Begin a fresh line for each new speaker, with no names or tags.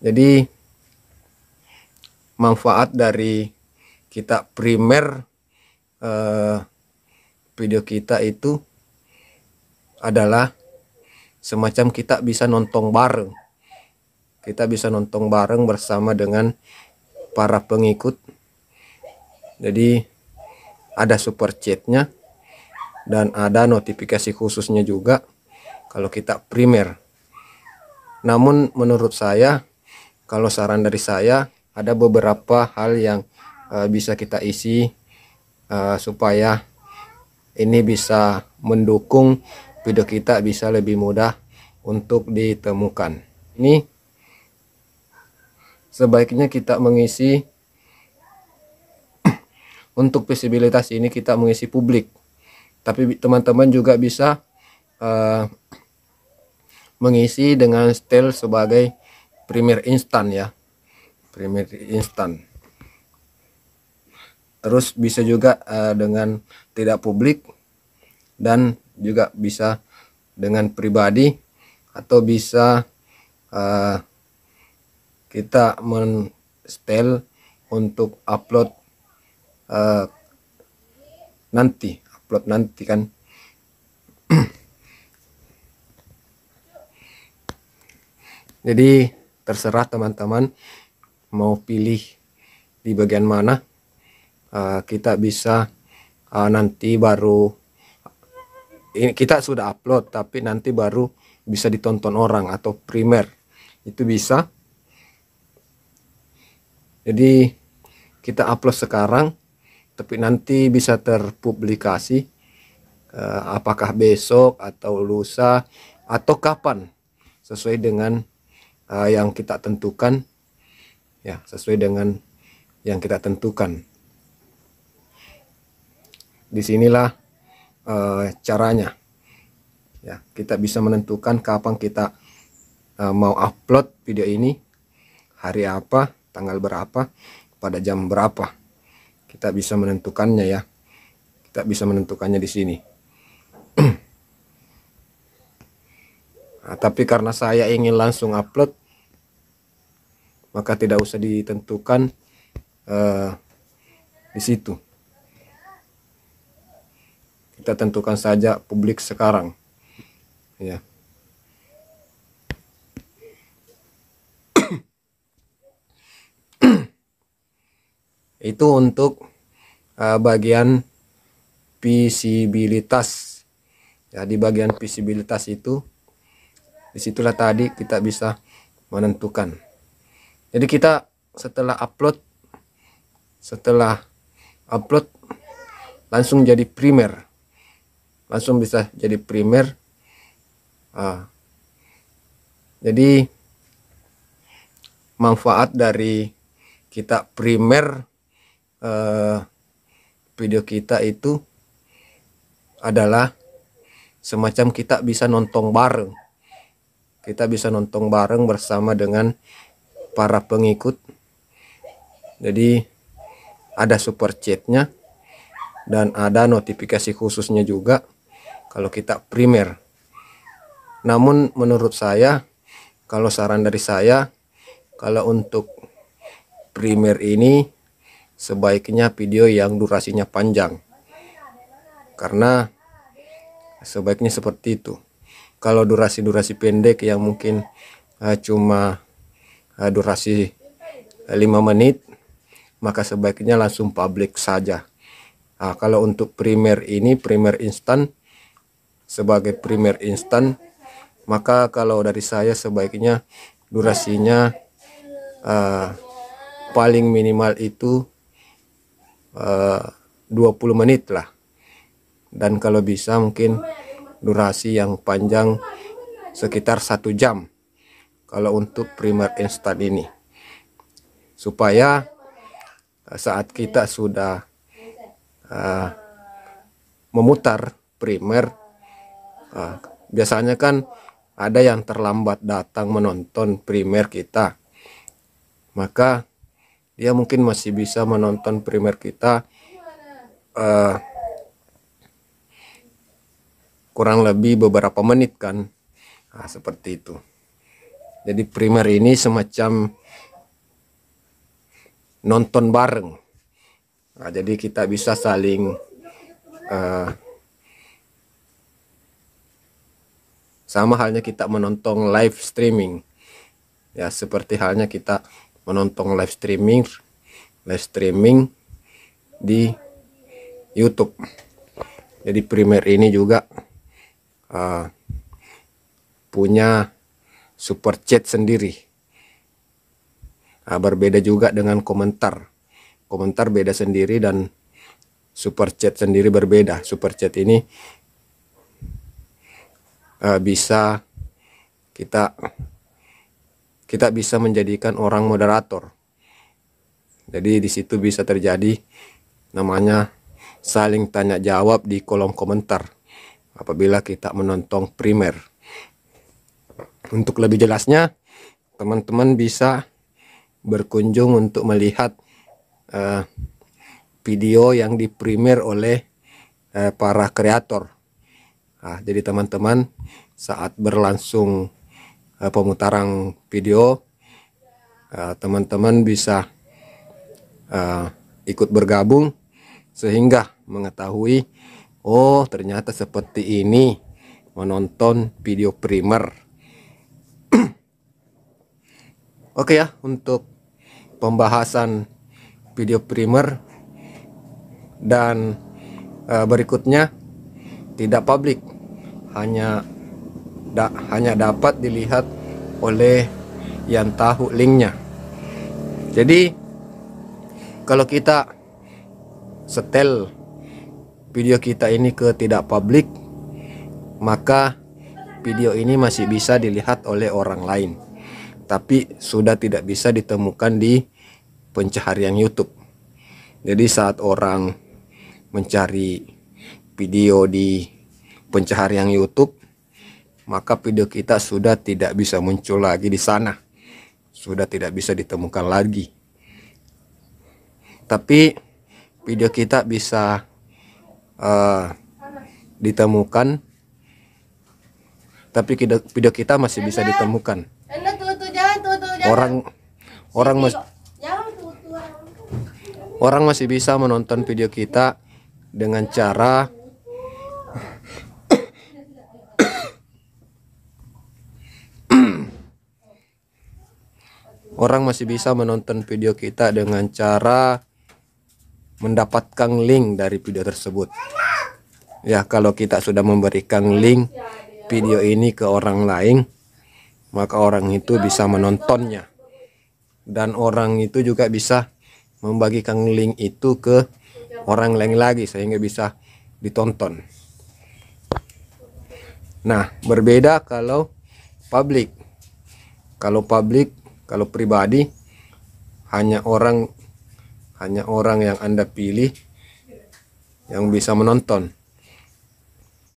Jadi manfaat dari kita primer video kita itu adalah semacam kita bisa nonton bareng. Kita bisa nonton bareng bersama dengan para pengikut. Jadi ada super chatnya dan ada notifikasi khususnya juga kalau kita primer. Namun menurut saya, kalau saran dari saya, ada beberapa hal yang bisa kita isi supaya ini bisa mendukung video kita bisa lebih mudah untuk ditemukan. Ini sebaiknya kita mengisi untuk visibilitas ini kita mengisi publik. Tapi teman-teman juga bisa mengisi dengan style sebagai primer instan ya. Primer instan. Terus bisa juga dengan tidak publik dan juga bisa dengan pribadi atau bisa kita men-style untuk upload nanti kan. Jadi terserah teman-teman mau pilih di bagian mana. Kita bisa nanti baru ini kita sudah upload tapi nanti baru bisa ditonton orang atau primer itu bisa. Jadi kita upload sekarang tapi nanti bisa terpublikasi apakah besok atau lusa atau kapan sesuai dengan yang kita tentukan ya, sesuai dengan yang kita tentukan. Disinilah caranya ya, kita bisa menentukan kapan kita mau upload video ini, hari apa, tanggal berapa, pada jam berapa. Kita bisa menentukannya ya, kita bisa menentukannya di sini. Nah, tapi karena saya ingin langsung upload, maka tidak usah ditentukan di situ. Kita tentukan saja publik sekarang ya. Itu untuk bagian visibilitas ya. Di bagian visibilitas itu disitulah tadi kita bisa menentukan. Jadi kita setelah upload langsung jadi primer, langsung bisa jadi primer. Jadi manfaat dari kita primer video kita itu adalah semacam kita bisa nonton bareng. Kita bisa nonton bareng bersama dengan para pengikut. Jadi ada super chatnya dan ada notifikasi khususnya juga kalau kita primer. Namun menurut saya, kalau saran dari saya, kalau untuk primer ini sebaiknya video yang durasinya panjang, karena sebaiknya seperti itu. Kalau durasi pendek yang mungkin cuma durasi 5 menit, maka sebaiknya langsung publik saja. Kalau untuk primer ini, primer instan, sebagai primer instan, maka kalau dari saya sebaiknya durasinya paling minimal itu 20 menit lah. Dan kalau bisa mungkin durasi yang panjang sekitar 1 jam kalau untuk primer instan ini, supaya saat kita sudah memutar primer, biasanya kan ada yang terlambat datang menonton primer kita, maka dia mungkin masih bisa menonton primer kita kurang lebih beberapa menit kan. Seperti itu. Jadi primer ini semacam nonton bareng. Nah, jadi kita bisa saling sama halnya kita menonton live streaming. Ya, seperti halnya kita menonton live streaming di YouTube. Jadi primer ini juga punya super chat sendiri. Berbeda juga dengan komentar. Komentar beda sendiri dan super chat sendiri berbeda. Super chat ini bisa kita bisa menjadikan orang moderator. Jadi di situ bisa terjadi namanya saling tanya jawab di kolom komentar apabila kita menonton primer. Untuk lebih jelasnya, teman-teman bisa berkunjung untuk melihat video yang di primer oleh para kreator. Jadi teman-teman, saat berlangsung pemutaran video, teman-teman bisa ikut bergabung sehingga mengetahui, oh ternyata seperti ini menonton video primer. Oke ya, untuk pembahasan video primer dan berikutnya tidak publik, hanya dapat dilihat oleh yang tahu linknya. Jadi kalau kita setel video kita ini ke tidak publik, maka video ini masih bisa dilihat oleh orang lain, tapi sudah tidak bisa ditemukan di pencaharian YouTube. Jadi saat orang mencari video di pencaharian YouTube, maka video kita sudah tidak bisa muncul lagi di sana, sudah tidak bisa ditemukan lagi. Tapi video kita bisa ditemukan, tapi video kita masih bisa ditemukan. Orang masih bisa menonton video kita dengan cara mendapatkan link dari video tersebut. Ya, kalau kita sudah memberikan link video ini ke orang lain, maka orang itu bisa menontonnya. Dan orang itu juga bisa membagikan link itu ke orang lain lagi sehingga bisa ditonton. Nah, berbeda kalau publik. Kalau pribadi, hanya orang yang Anda pilih yang bisa menonton.